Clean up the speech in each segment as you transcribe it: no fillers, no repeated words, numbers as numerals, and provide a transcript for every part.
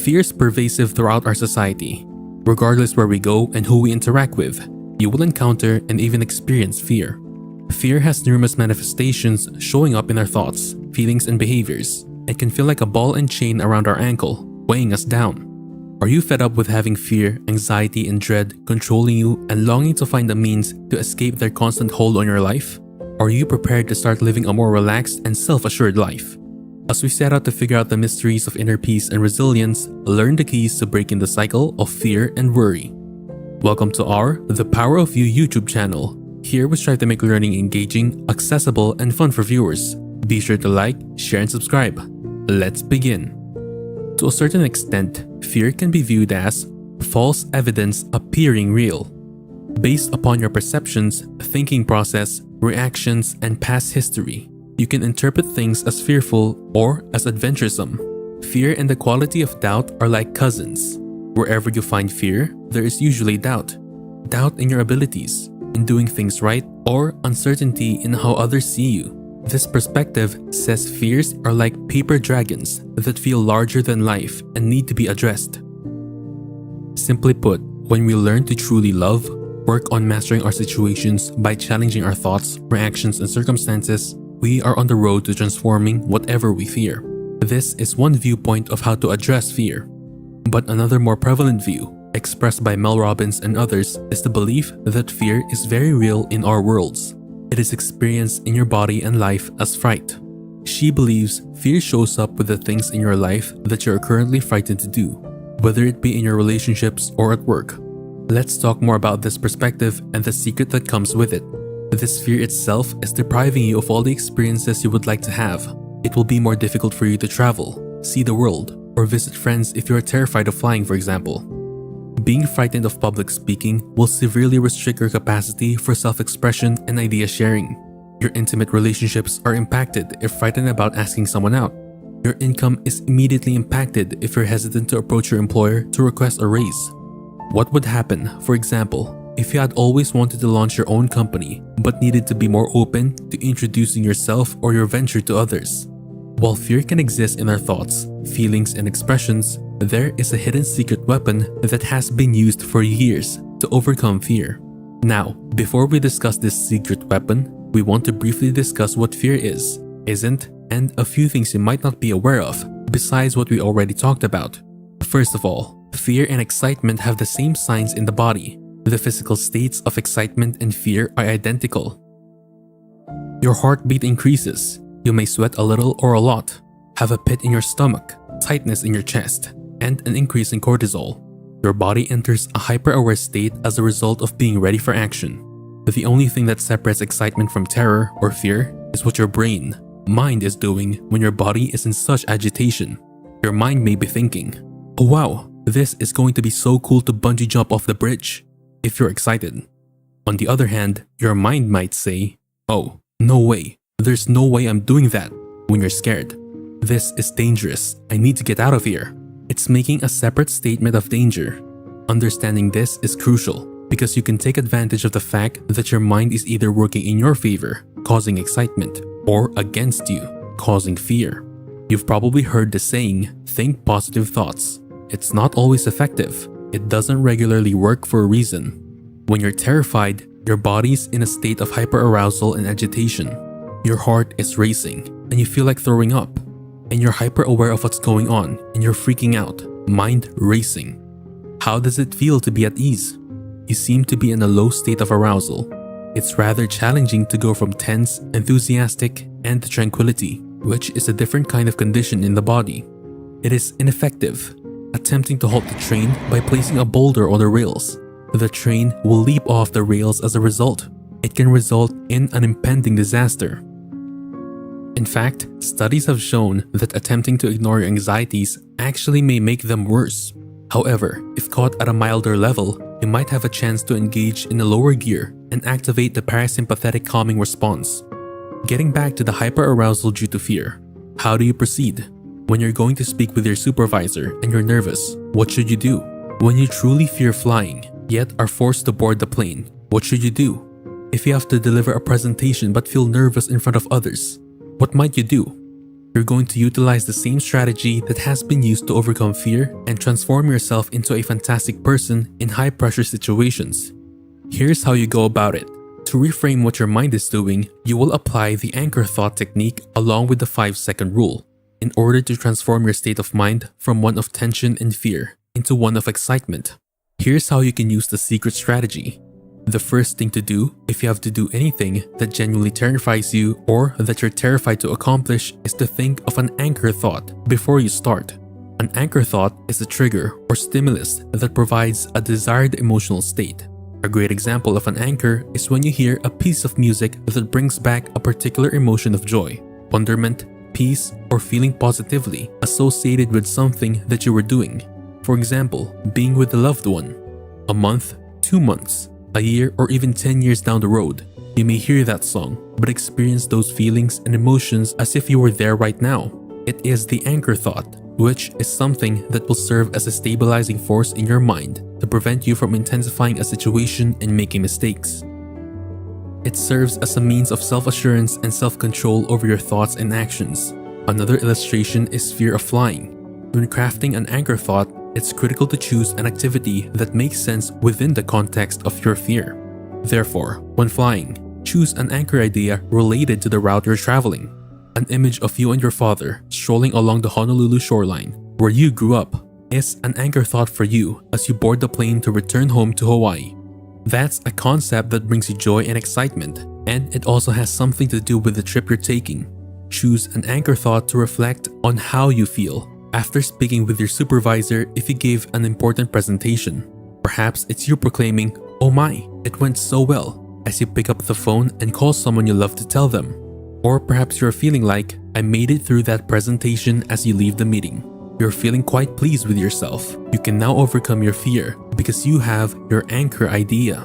Fear is pervasive throughout our society. Regardless where we go and who we interact with, you will encounter and even experience fear. Fear has numerous manifestations showing up in our thoughts, feelings, and behaviors. It can feel like a ball and chain around our ankle, weighing us down. Are you fed up with having fear, anxiety, and dread controlling you and longing to find a means to escape their constant hold on your life? Are you prepared to start living a more relaxed and self-assured life? As we set out to figure out the mysteries of inner peace and resilience, learn the keys to breaking the cycle of fear and worry. Welcome to our The Power of You YouTube channel. Here we strive to make learning engaging, accessible, and fun for viewers. Be sure to like, share, and subscribe. Let's begin. To a certain extent, fear can be viewed as false evidence appearing real. Based upon your perceptions, thinking process, reactions, and past history, you can interpret things as fearful or as adventuresome. Fear and the quality of doubt are like cousins. Wherever you find fear, there is usually doubt. Doubt in your abilities, in doing things right, or uncertainty in how others see you. This perspective says fears are like paper dragons that feel larger than life and need to be addressed. Simply put, when we learn to truly love, work on mastering our situations by challenging our thoughts, reactions, and circumstances, we are on the road to transforming whatever we fear. This is one viewpoint of how to address fear. But another more prevalent view, expressed by Mel Robbins and others, is the belief that fear is very real in our worlds. It is experienced in your body and life as fright. She believes fear shows up with the things in your life that you are currently frightened to do, whether it be in your relationships or at work. Let's talk more about this perspective and the secret that comes with it. This fear itself is depriving you of all the experiences you would like to have. It will be more difficult for you to travel, see the world, or visit friends if you are terrified of flying, for example. Being frightened of public speaking will severely restrict your capacity for self-expression and idea sharing. Your intimate relationships are impacted if frightened about asking someone out. Your income is immediately impacted if you're hesitant to approach your employer to request a raise. What would happen, for example, if you had always wanted to launch your own company but needed to be more open to introducing yourself or your venture to others? While fear can exist in our thoughts, feelings, and expressions, there is a hidden secret weapon that has been used for years to overcome fear. Now, before we discuss this secret weapon, we want to briefly discuss what fear is, isn't, and a few things you might not be aware of, besides what we already talked about. First of all, fear and excitement have the same signs in the body. The physical states of excitement and fear are identical. Your heartbeat increases. You may sweat a little or a lot, have a pit in your stomach, tightness in your chest, and an increase in cortisol. Your body enters a hyper-aware state as a result of being ready for action. The only thing that separates excitement from terror or fear is what your mind is doing when your body is in such agitation. Your mind may be thinking, "Oh wow, this is going to be so cool to bungee jump off the bridge," if you're excited. On the other hand, your mind might say, "Oh, no way. There's no way I'm doing that," when you're scared. This is dangerous. I need to get out of here. It's making a separate statement of danger. Understanding this is crucial because you can take advantage of the fact that your mind is either working in your favor, causing excitement, or against you, causing fear. You've probably heard the saying, "Think positive thoughts." It's not always effective. It doesn't regularly work for a reason. When you're terrified, your body's in a state of hyperarousal and agitation. Your heart is racing, and you feel like throwing up. And you're hyper aware of what's going on, and you're freaking out, mind racing. How does it feel to be at ease? You seem to be in a low state of arousal. It's rather challenging to go from tense, enthusiastic, and to tranquility, which is a different kind of condition in the body. It is ineffective. Attempting to halt the train by placing a boulder on the rails. The train will leap off the rails as a result. It can result in an impending disaster. In fact, studies have shown that attempting to ignore your anxieties actually may make them worse. However, if caught at a milder level, you might have a chance to engage in a lower gear and activate the parasympathetic calming response. Getting back to the hyperarousal due to fear, how do you proceed? When you're going to speak with your supervisor and you're nervous, what should you do? When you truly fear flying, yet are forced to board the plane, what should you do? If you have to deliver a presentation but feel nervous in front of others, what might you do? You're going to utilize the same strategy that has been used to overcome fear and transform yourself into a fantastic person in high-pressure situations. Here's how you go about it. To reframe what your mind is doing, you will apply the anchor thought technique along with the 5-second rule in order to transform your state of mind from one of tension and fear into one of excitement. Here's how you can use the secret strategy. The first thing to do, if you have to do anything that genuinely terrifies you or that you're terrified to accomplish, is to think of an anchor thought before you start. An anchor thought is a trigger or stimulus that provides a desired emotional state. A great example of an anchor is when you hear a piece of music that brings back a particular emotion of joy, wonderment, peace, or feeling positively associated with something that you were doing. For example, being with a loved one. A month, 2 months, a year, or even 10 years down the road, you may hear that song, but experience those feelings and emotions as if you were there right now. It is the anchor thought, which is something that will serve as a stabilizing force in your mind to prevent you from intensifying a situation and making mistakes. It serves as a means of self-assurance and self-control over your thoughts and actions. Another illustration is fear of flying. When crafting an anchor thought, it's critical to choose an activity that makes sense within the context of your fear. Therefore, when flying, choose an anchor idea related to the route you're traveling. An image of you and your father strolling along the Honolulu shoreline, where you grew up, is an anchor thought for you as you board the plane to return home to Hawaii. That's a concept that brings you joy and excitement, and it also has something to do with the trip you're taking. Choose an anchor thought to reflect on how you feel after speaking with your supervisor if you gave an important presentation. Perhaps it's you proclaiming, "Oh my, it went so well," as you pick up the phone and call someone you love to tell them. Or perhaps you're feeling like, "I made it through that presentation," as you leave the meeting. You're feeling quite pleased with yourself. You can now overcome your fear because you have your anchor idea.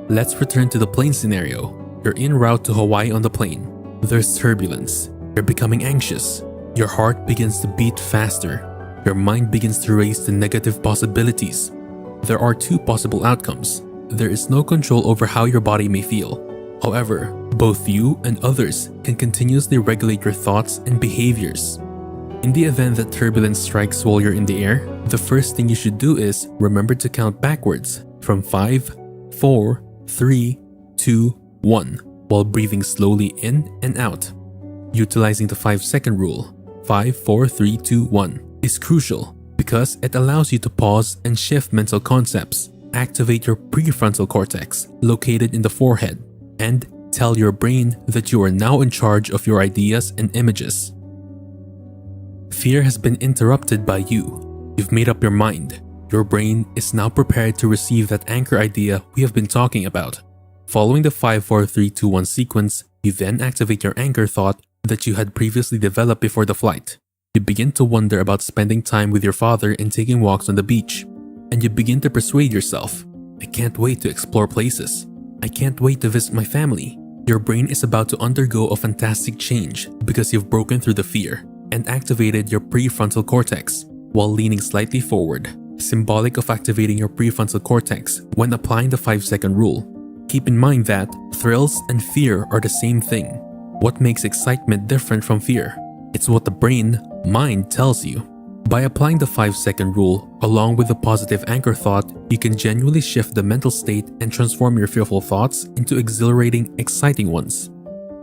Let's return to the plane scenario. You're en route to Hawaii on the plane. There's turbulence. You're becoming anxious. Your heart begins to beat faster. Your mind begins to race to negative possibilities. There are 2 possible outcomes. There is no control over how your body may feel. However, both you and others can continuously regulate your thoughts and behaviors. In the event that turbulence strikes while you're in the air, the first thing you should do is remember to count backwards from 5, 4, 3, 2, 1 while breathing slowly in and out. Utilizing the 5-second rule, 5, 4, 3, 2, 1, is crucial because it allows you to pause and shift mental concepts, activate your prefrontal cortex located in the forehead, and tell your brain that you are now in charge of your ideas and images. Fear has been interrupted by you. You've made up your mind. Your brain is now prepared to receive that anchor idea we have been talking about. Following the 5, 4, 3, 2, 1 sequence, you then activate your anchor thought that you had previously developed before the flight. You begin to wonder about spending time with your father and taking walks on the beach. And you begin to persuade yourself, "I can't wait to explore places. I can't wait to visit my family." Your brain is about to undergo a fantastic change because you've broken through the fear and activated your prefrontal cortex while leaning slightly forward, symbolic of activating your prefrontal cortex when applying the 5-second rule. Keep in mind that thrills and fear are the same thing. What makes excitement different from fear? It's what the brain, mind, tells you. By applying the 5-second rule along with the positive anchor thought, you can genuinely shift the mental state and transform your fearful thoughts into exhilarating, exciting ones.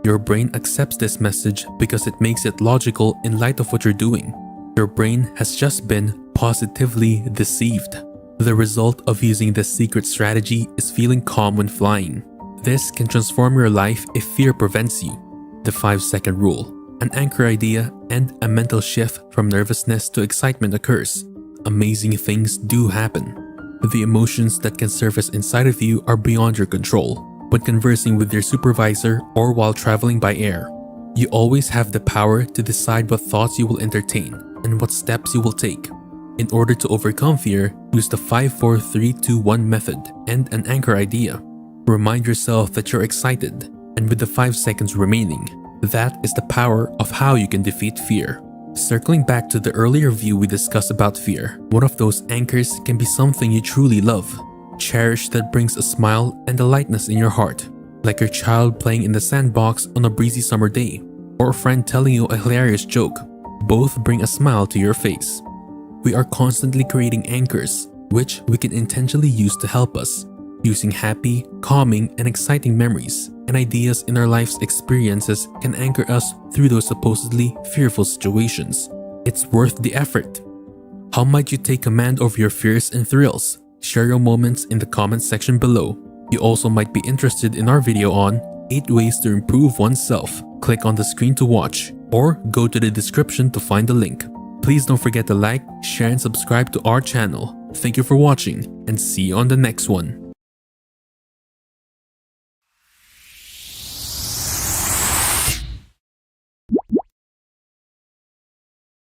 Your brain accepts this message because it makes it logical in light of what you're doing. Your brain has just been positively deceived. The result of using this secret strategy is feeling calm when flying. This can transform your life if fear prevents you. The 5-second rule, an anchor idea, and a mental shift from nervousness to excitement occurs. Amazing things do happen. The emotions that can surface inside of you are beyond your control. When conversing with your supervisor or while traveling by air, you always have the power to decide what thoughts you will entertain and what steps you will take. In order to overcome fear, use the 5, 4, 3, 2, 1 method and an anchor idea. Remind yourself that you're excited, and with the 5 seconds remaining, that is the power of how you can defeat fear. Circling back to the earlier view we discussed about fear, one of those anchors can be something you truly love. Cherish that brings a smile and a lightness in your heart, like your child playing in the sandbox on a breezy summer day, or a friend telling you a hilarious joke. Both bring a smile to your face. We are constantly creating anchors, which we can intentionally use to help us, using happy, calming, and exciting memories and ideas in our life's experiences can anchor us through those supposedly fearful situations. It's worth the effort. How might you take command over your fears and thrills? Share your moments in the comments section below. You also might be interested in our video on 8 ways to improve oneself. Click on the screen to watch or go to the description to find the link. Please don't forget to like, share, and subscribe to our channel. Thank you for watching and see you on the next one.